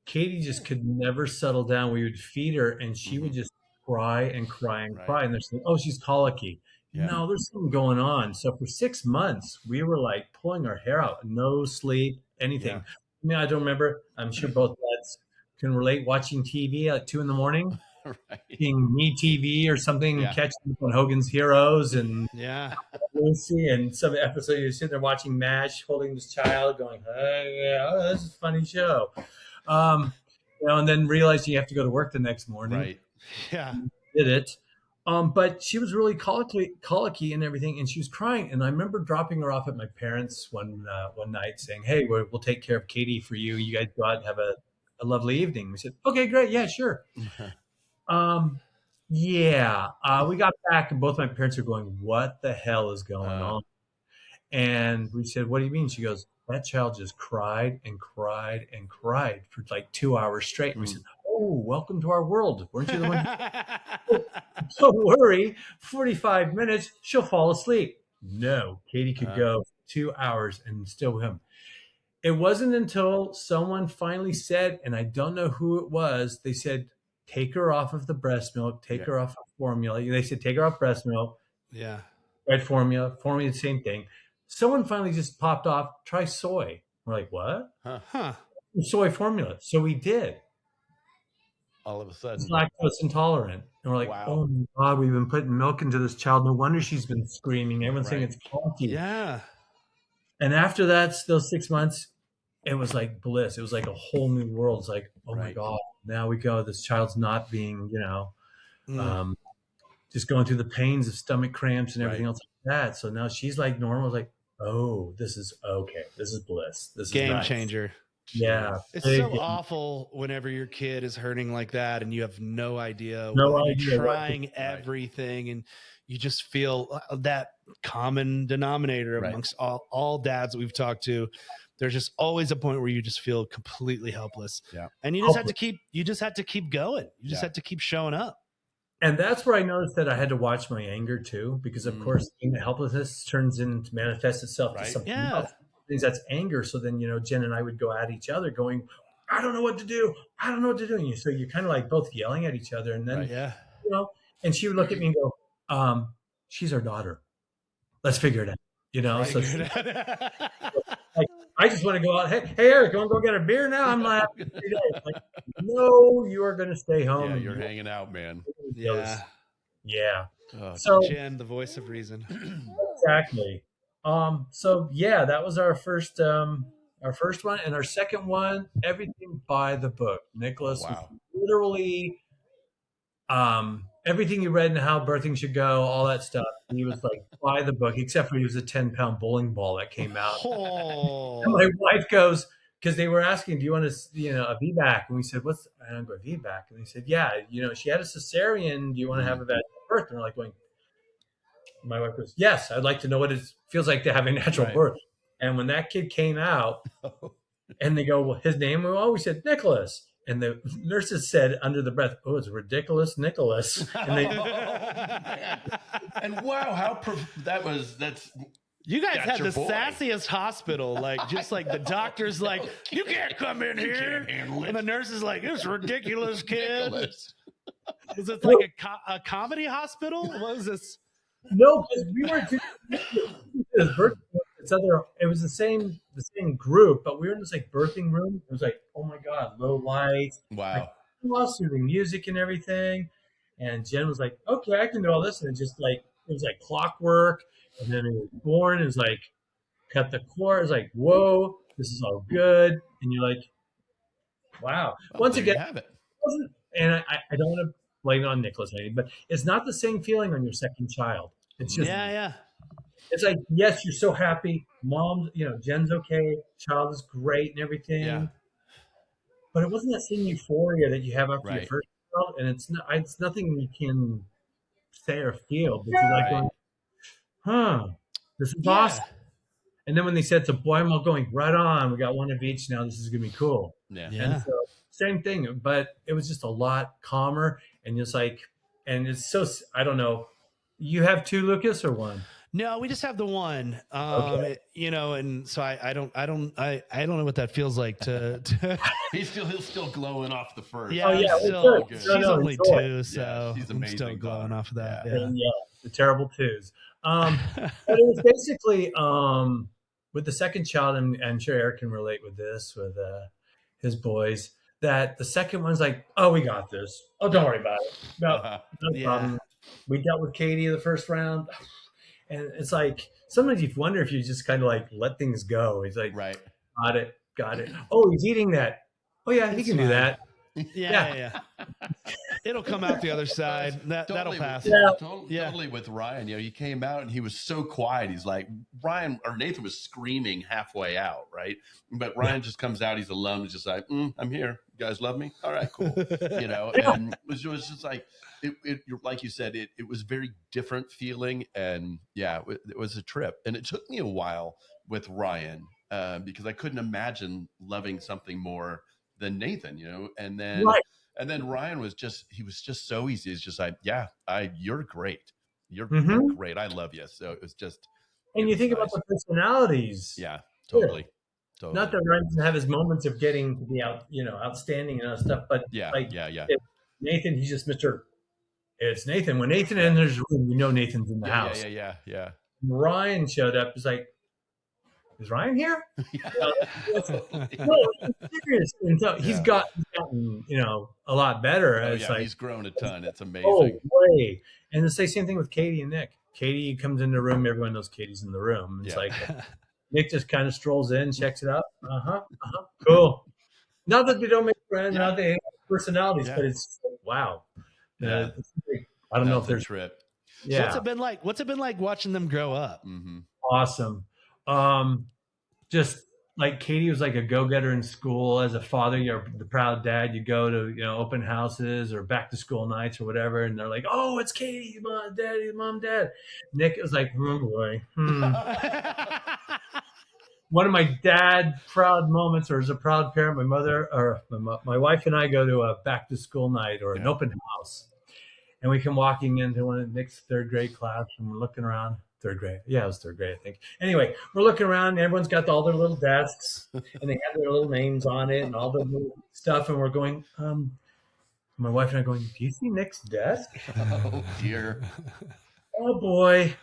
[SPEAKER 5] Katie just could never settle down. We would feed her and she would just cry and cry and cry. And they're saying, oh, she's colicky. Yeah. No, there's something going on. So for 6 months, we were like pulling our hair out, no sleep, anything. Yeah. I mean, I don't remember. I'm sure both dads can relate watching TV at 2 a.m, seeing Me TV or something, catching up on Hogan's Heroes and Lucy and some episode you're sitting there watching MASH, holding this child, going, oh, this is a funny show. And then realizing you have to go to work the next morning.
[SPEAKER 4] Right.
[SPEAKER 3] Yeah.
[SPEAKER 5] Did it. But she was really colicky and everything, and she was crying. And I remember dropping her off at my parents one night saying, hey, we'll take care of Katie for you. You guys go out and have a lovely evening. We said, okay, great. Yeah, sure. We got back and both my parents are going, what the hell is going on? And we said, what do you mean? She goes, that child just cried and cried and cried for like 2 hours straight. And we said, oh, welcome to our world. Weren't you the one? Don't worry, 45 minutes, she'll fall asleep. No, Katie could go 2 hours and still with him. It wasn't until someone finally said, and I don't know who it was, they said, take her off of the breast milk, take her off of formula. They said, take her off breast milk.
[SPEAKER 3] Yeah.
[SPEAKER 5] Red formula, the same thing. Someone finally just popped off, try soy. We're like, what?
[SPEAKER 3] Huh.
[SPEAKER 5] Soy formula. So we did.
[SPEAKER 4] All of a sudden.
[SPEAKER 5] It's lactose intolerant. And we're like, oh my God, we've been putting milk into this child. No wonder she's been screaming. Everyone's saying it's funky.
[SPEAKER 3] Yeah.
[SPEAKER 5] And after that, those 6 months, it was like bliss. It was like a whole new world. It's like, oh my God, now we go. This child's not being, just going through the pains of stomach cramps and everything else like that. So now she's like normal. Like, oh, this is okay. This is bliss. This is
[SPEAKER 3] game changer.
[SPEAKER 5] Yeah.
[SPEAKER 3] It's so awful whenever your kid is hurting like that and you have no idea. You're trying everything and you just feel that common denominator amongst all dads that we've talked to. There's just always a point where you just feel completely helpless. Yeah. And you just have to keep going. You just have to keep showing up.
[SPEAKER 5] And that's where I noticed that I had to watch my anger too, because of course the helplessness turns into manifests itself to something else. That's anger. So then, Jen and I would go at each other going, I don't know what to do. I don't know what to do. And so you're kind of like both yelling at each other. And then, and she would look at me and go, she's our daughter. Let's figure it out. So I just want to go out. Hey, Eric, you want to go get a beer now? I'm like, no, you are going to stay home.
[SPEAKER 4] Yeah, you're hanging out, man.
[SPEAKER 5] Yeah.
[SPEAKER 3] So Jen, the voice of reason.
[SPEAKER 5] Exactly. That was our first one, and our second one, everything by the book. Nicholas was literally everything you read and how birthing should go, all that stuff. He was like by the book, except for he was a 10-pound bowling ball that came out. And my wife goes, because they were asking, do you want a VBAC? And we said, I don't go VBAC. And they said, yeah, she had a cesarean. Do you want to have a vaginal birth? And we're like going, my wife goes, yes, I'd like to know what it feels like to have a natural birth. And when that kid came out and they go, well, his name, we said Nicholas. And the nurses said under the breath, oh, it's ridiculous, Nicholas. And
[SPEAKER 4] and wow, that's.
[SPEAKER 3] You guys had the sassiest hospital. Just like the doctor's like, you can't come in here. And the nurse is like, it's ridiculous, kid. Was this like a comedy hospital? What was this?
[SPEAKER 5] No, because we were doing it was the same group, but we were in this like birthing room. It was like, oh my God, low lights.
[SPEAKER 4] Wow.
[SPEAKER 5] Soothing music and everything. And Jen was like, okay, I can do all this. And it was like clockwork. And then it was born. It was like, cut the cord. It was like, whoa, this is all good. And you're like, wow. Once again,
[SPEAKER 4] have it.
[SPEAKER 5] And I don't want to blame it on Nicholas, but it's not the same feeling on your second child. It's just, it's like, yes, you're so happy. Mom's, Jen's okay. Child is great and everything. Yeah. But it wasn't that same euphoria that you have after your first child. And it's nothing you can say or feel. But you're like going, this is awesome. And then when they said it's a boy, I'm all going, right on. We got one of each now. This is going to be cool.
[SPEAKER 3] Yeah.
[SPEAKER 5] And so same thing, but it was just a lot calmer and just like, and it's so, I don't know. You have two, Lucas, or one?
[SPEAKER 3] No, we just have the one.
[SPEAKER 5] Okay.
[SPEAKER 3] And so I don't know what that feels like to
[SPEAKER 4] he's still glowing off the first.
[SPEAKER 3] Yeah, she's only two, so
[SPEAKER 4] she's
[SPEAKER 3] I'm still glowing off of that.
[SPEAKER 5] Yeah, the terrible twos. But it was basically with the second child, and I'm sure Eric can relate with this with his boys, that the second one's like, oh, we got this. Oh, don't worry about it. No problem. We dealt with Katie the first round. And it's like, sometimes you wonder if you just kind of like let things go. It's like, got it. Oh, he's eating that. Oh yeah, he can do that.
[SPEAKER 3] Yeah. It'll come out the other side. That'll pass.
[SPEAKER 4] Totally with Ryan. He came out and he was so quiet. He's like, Nathan was screaming halfway out, right? But Ryan just comes out. He's alone. He's just like, I'm here. You guys love me? All right, cool. And it was just like, it like you said, it was very different feeling. And yeah, it was a trip. And it took me a while with Ryan because I couldn't imagine loving something more than Nathan, and then,
[SPEAKER 5] Right.
[SPEAKER 4] and then Ryan was just so easy. It's just like, you're great. You're great. I love you. So it was just,
[SPEAKER 5] and you think about the personalities.
[SPEAKER 4] Yeah, totally.
[SPEAKER 5] Not that Ryan doesn't have his moments of getting to be outstanding and stuff, but
[SPEAKER 4] yeah.
[SPEAKER 5] Nathan, he's just Mr. It's Nathan. When Nathan enters the room, Nathan's in the house.
[SPEAKER 4] Yeah.
[SPEAKER 5] Ryan showed up. It's like, is Ryan here? No, he's serious. And so he's gotten, a lot better.
[SPEAKER 4] He's grown a ton. It's amazing.
[SPEAKER 5] Oh, way. And the same thing with Katie and Nick. Katie comes in the room. Everyone knows Katie's in the room. It's like Nick just kind of strolls in, checks it out. Cool. Not that they don't make friends, not that they have personalities, but it's wow. I don't know if there's
[SPEAKER 4] a trip.
[SPEAKER 3] Yeah. What's it been like watching them grow up?
[SPEAKER 4] Mm-hmm.
[SPEAKER 5] Awesome. Just like Katie was like a go-getter in school. As a father, you're the proud dad. You go to open houses or back to school nights or whatever, and they're like, "Oh, it's Katie, mom, dad." Nick was like, "Oh boy." One of my dad proud moments, or as a proud parent, my mother or my wife and I go to a back to school night or an open house, and we come walking into one of Nick's third grade class, and we're looking around. Third grade. Yeah, it was third grade, I think. Anyway, we're looking around and everyone's got all their little desks and they have their little names on it and all the little stuff. And we're going, my wife and I going, do you see Nick's desk?
[SPEAKER 4] Oh, dear.
[SPEAKER 5] Oh, boy.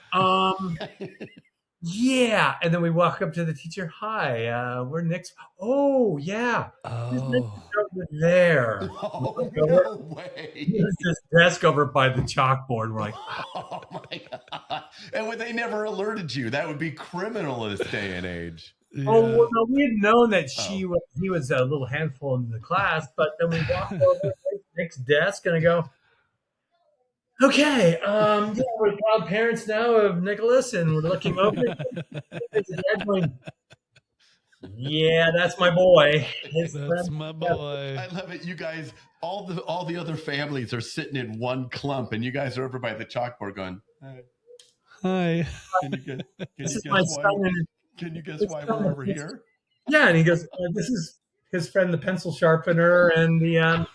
[SPEAKER 5] Yeah. And then we walk up to the teacher. Hi, we're Nick's. Oh, yeah.
[SPEAKER 3] Oh.
[SPEAKER 5] Over there.
[SPEAKER 4] Oh, no way.
[SPEAKER 5] There's this desk over by the chalkboard. We're like,
[SPEAKER 4] oh, my God. And when they never alerted you, that would be criminal in this day and age.
[SPEAKER 3] Yeah.
[SPEAKER 5] Oh, well, no, we had known that he was a little handful in the class, but then we walked over to Nick's desk and I go, okay, we're proud parents now of Nicholas, and we're looking over. Yeah, that's my boy.
[SPEAKER 3] That's my boy.
[SPEAKER 4] I love it. You guys, all the other families are sitting in one clump, and you guys are over by the chalkboard going,
[SPEAKER 3] hi.
[SPEAKER 4] Can you guess why we're over here?
[SPEAKER 5] Yeah, and he goes, this is his friend, the pencil sharpener, and the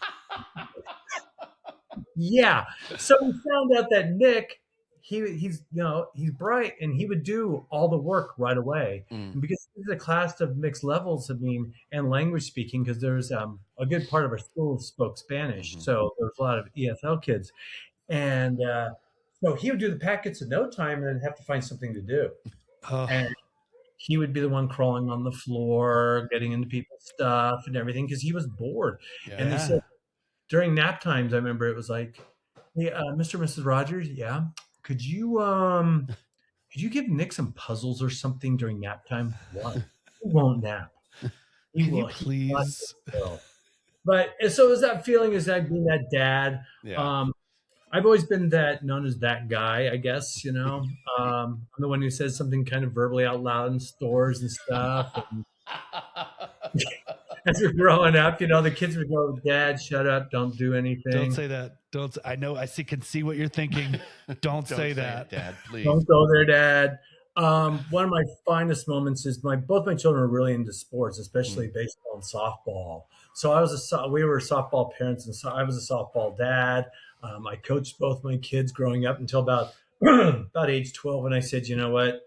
[SPEAKER 5] yeah. So we found out that Nick, he's bright and he would do all the work right away. And because he's a class of mixed levels, and language speaking, because there's a good part of our school spoke Spanish, so there was a lot of ESL kids, and so he would do the packets in no time and then have to find something to do. And he would be the one crawling on the floor, getting into people's stuff and everything because he was bored. Yeah. And they said during nap times, I remember it was like, hey, Mr. and Mrs. Rogers, could you give Nick some puzzles or something during nap time? What? He won't nap.
[SPEAKER 3] Can you please?
[SPEAKER 5] But so it was that feeling as that being that dad.
[SPEAKER 4] Yeah.
[SPEAKER 5] I've always been known as that guy, I guess, I'm the one who says something kind of verbally out loud in stores and stuff. And as we're growing up, the kids would go, Dad, shut up. Don't do anything.
[SPEAKER 3] Don't say that. I know. Can see what you're thinking. Don't say that.
[SPEAKER 4] Dad, please.
[SPEAKER 5] Don't go there, Dad. One of my finest moments is both my children are really into sports, especially baseball and softball. So we were softball parents, and so I was a softball dad. I coached both my kids growing up until about age 12, and I said, you know what?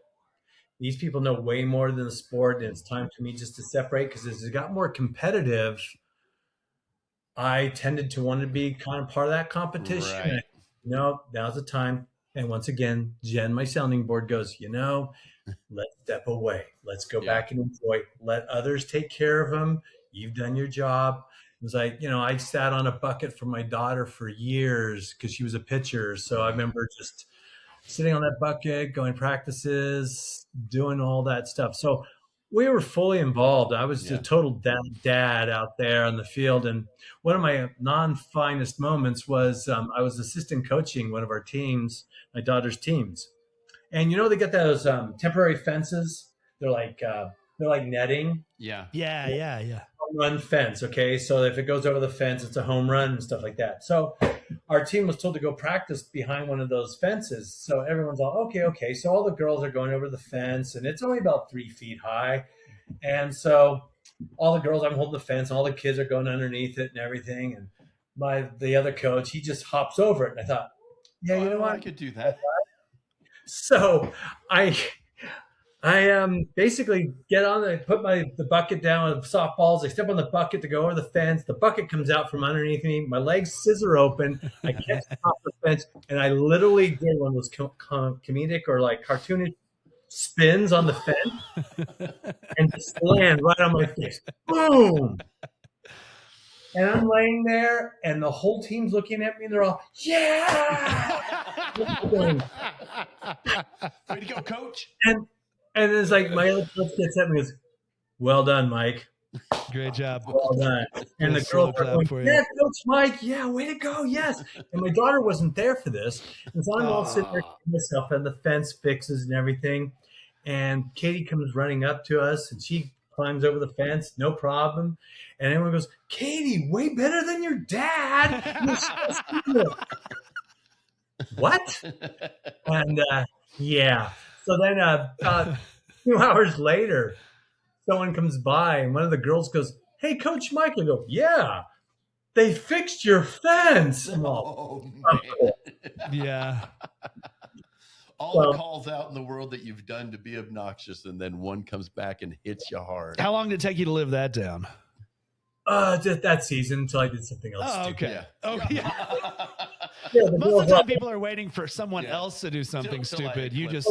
[SPEAKER 5] These people know way more than the sport, and it's time for me just to separate because as it got more competitive, I tended to want to be kind of part of that competition.
[SPEAKER 4] Right.
[SPEAKER 5] No, now's the time. And once again, Jen, my sounding board goes, let's step away. Let's go back and enjoy. Let others take care of them. You've done your job. It was like, I sat on a bucket for my daughter for years because she was a pitcher. So I remember just sitting on that bucket, going practices, doing all that stuff. So we were fully involved. I was a total dad out there on the field. And one of my non-finest moments was I was assistant coaching one of our teams, my daughter's teams. And they get those temporary fences. They're like netting.
[SPEAKER 3] Yeah.
[SPEAKER 5] home run fence. Okay. So if it goes over the fence, it's a home run and stuff like that. So our team was told to go practice behind one of those fences. So everyone's all, okay. So all the girls are going over the fence, and it's only about 3 feet high. And so all the girls, I'm holding the fence, and all the kids are going underneath it and everything. And the other coach, he just hops over it. And I thought, yeah, you know what?
[SPEAKER 4] I could do that.
[SPEAKER 5] So I basically get on put the bucket down with softballs. I step on the bucket to go over the fence. The bucket comes out from underneath me. My legs scissor open. I catch the top of the fence, and I literally did one of those comedic or like cartoonish spins on the fence and just land right on my face. Boom! And I'm laying there, and the whole team's looking at me, and they're all, yeah!
[SPEAKER 4] Way to go, coach.
[SPEAKER 5] And it's like my other coach gets at me and goes, well done, Mike.
[SPEAKER 3] Great job.
[SPEAKER 5] Well done. And the girls are going, yeah, Coach Mike, yeah, way to go, yes. And my daughter wasn't there for this. And so I'm all sitting there myself, and the fence fixes and everything. And Katie comes running up to us, and she climbs over the fence, no problem. And everyone goes, Katie, way better than your dad. What? And yeah. So then 2 hours later, someone comes by, and one of the girls goes, hey, Coach Mike. I go, yeah, they fixed your fence. And all,
[SPEAKER 3] yeah.
[SPEAKER 4] All the calls out in the world that you've done to be obnoxious, and then one comes back and hits you hard.
[SPEAKER 3] How long did it take you to live that down?
[SPEAKER 5] Just that season until I did something else.
[SPEAKER 3] Oh, okay.
[SPEAKER 4] Yeah.
[SPEAKER 3] Oh, yeah.
[SPEAKER 5] Most
[SPEAKER 3] of the time, people are waiting for someone else to do something stupid. You just,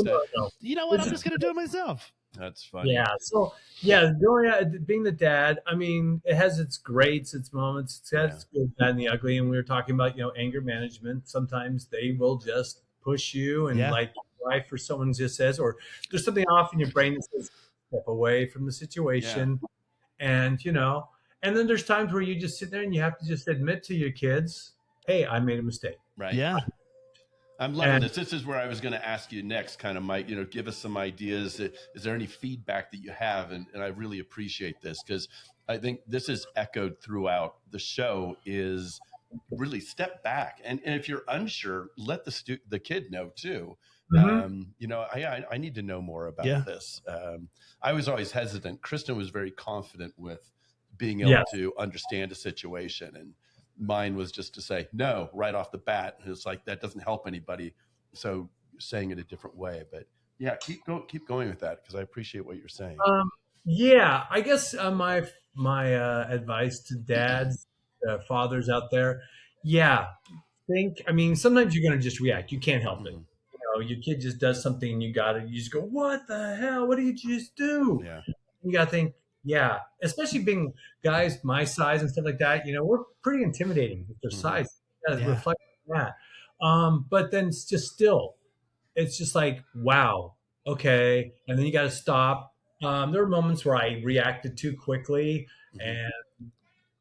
[SPEAKER 3] you know what? I'm just going to do it myself.
[SPEAKER 4] That's funny.
[SPEAKER 5] Yeah. So, being the dad, I mean, it has its greats, its moments. It has its good, bad, and the ugly. And we were talking about, anger management. Sometimes they will just push you and like life for someone just says, or there's something off in your brain that says, step away from the situation. Yeah. And then there's times where you just sit there and you have to just admit to your kids, hey, I made a mistake.
[SPEAKER 4] Right.
[SPEAKER 3] Yeah.
[SPEAKER 4] I'm loving this. This is where I was going to ask you next, kind of, Mike, give us some ideas. Is there any feedback that you have? And I really appreciate this, because I think this is echoed throughout the show, is really step back. And if you're unsure, let the kid know too. Mm-hmm. I need to know more about this. I was always hesitant. Kristen was very confident with being able to understand a situation, and mine was just to say no right off the bat. It's like, that doesn't help anybody. So saying it a different way, but keep going with that, because I appreciate what you're saying.
[SPEAKER 5] I guess my advice to dads, fathers out there, sometimes you're going to just react. You can't help it. Your kid just does something, and you just go, what the hell? What did you just do? Yeah. You got to think, especially being guys my size and stuff like that, we're pretty intimidating with their size. You gotta reflect on that. But then it's just like, wow, okay. And then you got to stop. There were moments where I reacted too quickly, and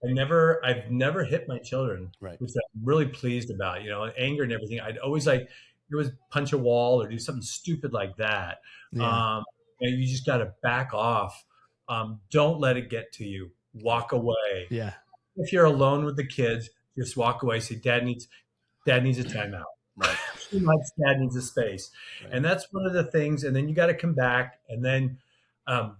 [SPEAKER 5] I've never hit my children, which I'm really pleased about, anger and everything. I'd always punch a wall or do something stupid like that. And you just got to back off. Don't let it get to you. Walk away. Yeah. If you're alone with the kids, just walk away. Say, Dad needs a timeout. Right. Too much. Dad needs a space. Right. And that's one of the things. And then you got to come back. And then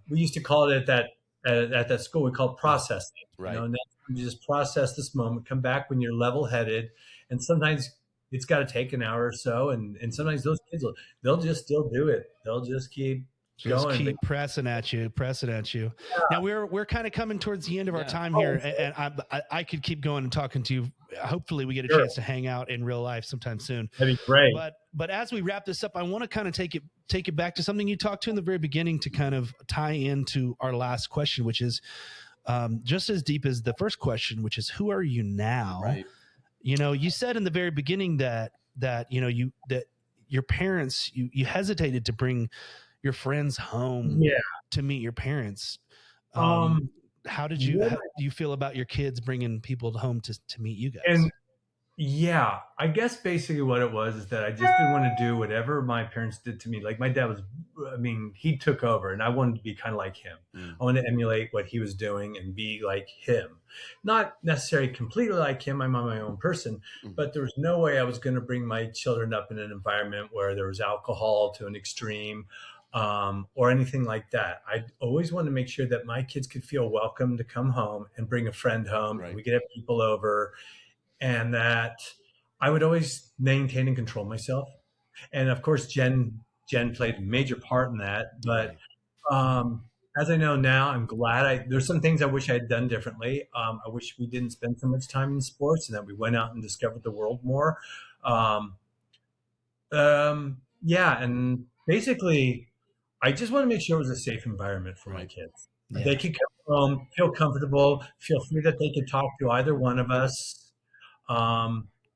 [SPEAKER 5] we used to call it at that school, we called processing. Right. And you just process this moment. Come back when you're level-headed. And sometimes it's got to take an hour or so. And sometimes those kids they'll just still do it. They'll just keep.
[SPEAKER 3] Just keep pressing at you. Yeah. Now we're kind of coming towards the end of our time here, and I could keep going and talking to you. Hopefully, we get a chance to hang out in real life sometime soon.
[SPEAKER 5] That'd be great.
[SPEAKER 3] But as we wrap this up, I want to kind of take it back to something you talked to in the very beginning to kind of tie into our last question, which is just as deep as the first question, which is, who are you now? Right. You said in the very beginning that your parents, you hesitated to bring your friends home to meet your parents. How do you feel about your kids bringing people home to meet you guys?
[SPEAKER 5] And Yeah, I guess basically what it was is that I just didn't want to do whatever my parents did to me. Like my dad was, I mean, he took over and I wanted to be kind of like him. I wanted to emulate what he was doing and be like him. Not necessarily completely like him. I'm my own person, but there was no way I was going to bring my children up in an environment where there was alcohol to an extreme or anything like that. I always wanted to make sure that my kids could feel welcome to come home and bring a friend home.
[SPEAKER 4] Right.
[SPEAKER 5] And we could have people over. And that I would always maintain and control myself. And of course, Jen played a major part in that. But as I know now, I'm glad there's some things I wish I had done differently. I wish we didn't spend so much time in sports and that we went out and discovered the world more. Yeah. And basically, I just want to make sure it was a safe environment for my kids. Yeah. They could come home, feel comfortable, feel free that they could talk to either one of us.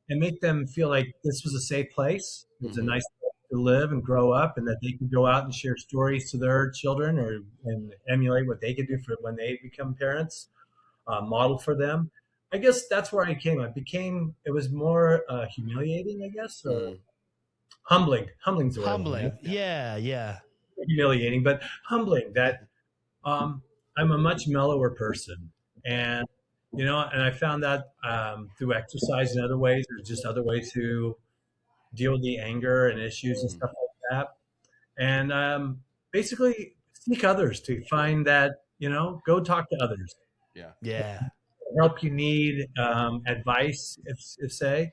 [SPEAKER 5] And make them feel like this was a safe place. It was a nice place to live and grow up, and that they could go out and share stories to their children and emulate what they could do for when they become parents, model for them. I guess that's where I came. It was more humiliating, I guess, or humbling. Humbling's the word.
[SPEAKER 3] Humbling. Yeah.
[SPEAKER 5] Humiliating, but humbling that I'm a much mellower person. And and I found that through exercise and other ways, there's just other ways to deal with the anger and issues and stuff like that. And basically seek others to find that, go talk to others.
[SPEAKER 3] Yeah.
[SPEAKER 5] Help you need, advice, if say.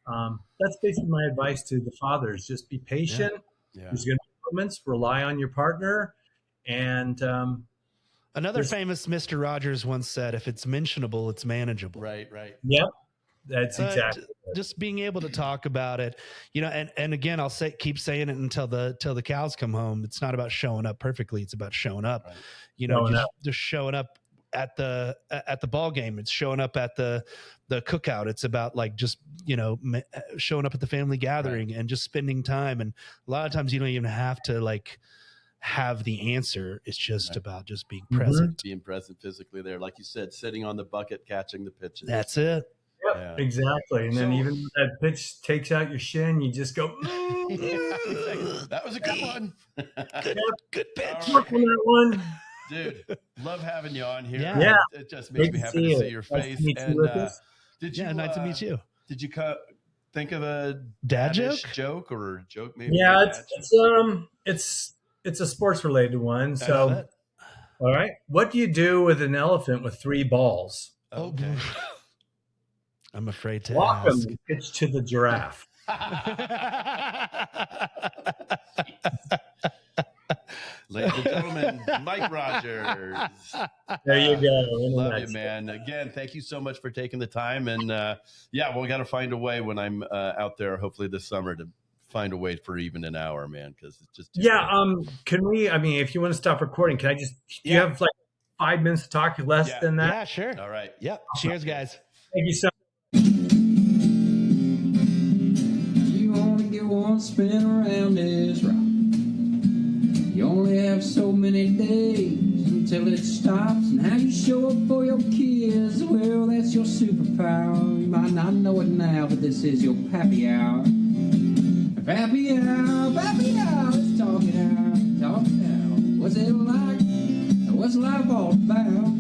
[SPEAKER 5] That's basically my advice to the fathers. Just be patient. Yeah. There's going to be moments, rely on your partner. And
[SPEAKER 3] another famous Mr. Rogers once said, if it's mentionable, it's manageable.
[SPEAKER 4] Right.
[SPEAKER 5] Yep. That's exactly
[SPEAKER 3] just being able to talk about it, and again, I'll keep saying it until the cows come home. It's not about showing up perfectly. It's about showing up, just showing up at the ball game. It's showing up at the cookout. It's about like, just, showing up at the family gathering and just spending time. And a lot of times you don't even have to like have the answer. It's just about just being present,
[SPEAKER 4] being present physically there. Like you said, sitting on the bucket, catching the pitches.
[SPEAKER 3] That's it.
[SPEAKER 5] Yep, yeah. Exactly. And then even when that pitch takes out your shin, you just go,
[SPEAKER 4] that was a good one.
[SPEAKER 3] Good pitch.
[SPEAKER 5] Work on that one.
[SPEAKER 4] Dude, love having you on here.
[SPEAKER 5] Yeah.
[SPEAKER 4] It just makes me happy to see your face.
[SPEAKER 5] Nice
[SPEAKER 3] to meet you.
[SPEAKER 4] Did you think of a
[SPEAKER 3] dad
[SPEAKER 4] joke or a joke maybe?
[SPEAKER 5] Yeah, it's a sports related one. So, all right. What do you do with an elephant with 3 balls?
[SPEAKER 4] Okay.
[SPEAKER 3] I'm afraid to
[SPEAKER 5] Walk
[SPEAKER 3] ask.
[SPEAKER 5] them, pitch to the giraffe.
[SPEAKER 4] Ladies and gentlemen, Mike Rogers.
[SPEAKER 5] There you go.
[SPEAKER 4] Love you, man. Again, thank you so much for taking the time. And we got to find a way when I'm out there, hopefully this summer, to find a way for even an hour, man, because it's just
[SPEAKER 5] can we, if you want to stop recording, can I just do you have like 5 minutes to talk, less than that?
[SPEAKER 3] Yeah, sure.
[SPEAKER 4] All right.
[SPEAKER 3] Yep. Cheers, guys.
[SPEAKER 5] Thank you so much.
[SPEAKER 1] You only get one spin around this rock. You only have so many days until it stops. And how you show up for your kids, well, that's your superpower. You might not know it now, but this is your Pappy Hour. Pappy Hour, it's talking out, talking out. What's it like? What's life all about?